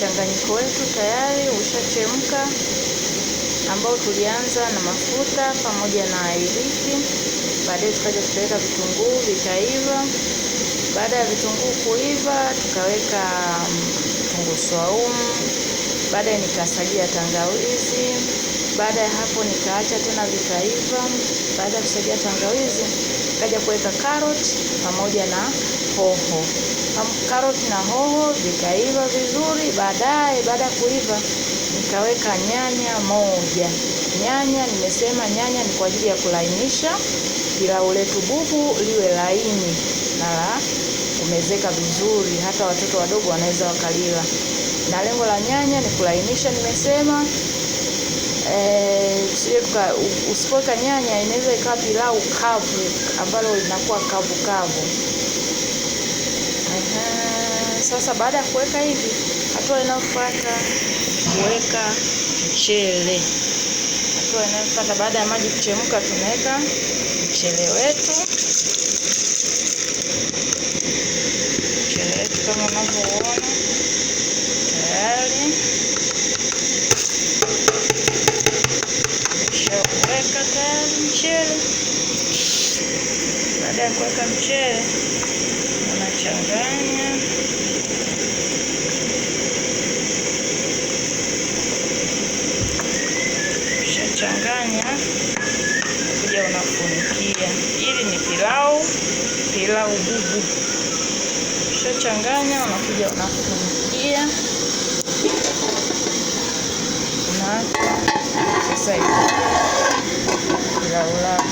mchanganyiko wetu tayari ushachemka, ambao tulianza na mafuta pamoja na iliki. Baadaye tukaja tukaweka vitunguu vikaiva. Baada ya vitunguu kuiva tukaweka vitunguu swaumu. Baadaye nikasagia tangawizi. Baada ya hapo nikaacha tena vikaiva. Baada ya kusagia tangawizi nikaja kuweka karoti pamoja na hoho. Karoti na hoho vikaiva vizuri. Baadaye baada ya kuiva nikaweka nyanya moja. Nyanya, nimesema nyanya ni kwa ajili ya kulainisha pilau letu bubu liwe laini na la kumezeka vizuri, hata watoto wadogo wanaweza wakalila. Na lengo la nyanya ni kulainisha, nimesema usipoweka nyanya inaweza ikawa pilau kavu ambalo linakuwa kavu kavu. Sasa baada ya kuweka hivi, hatua inayofuata kuweka mchele. Hatua inayofuata baada ya maji kuchemka, tunaweka mchele wetu. Mchele wetu kama unavyoona tayari nimeshaweka tayari mchele. Baada ya kuweka mchele, unachanganya. Changanya, kuja unafunikia. Hili ni pilau bubu. Changanya, unakuja unafunikia. Sasa hivi pilau lako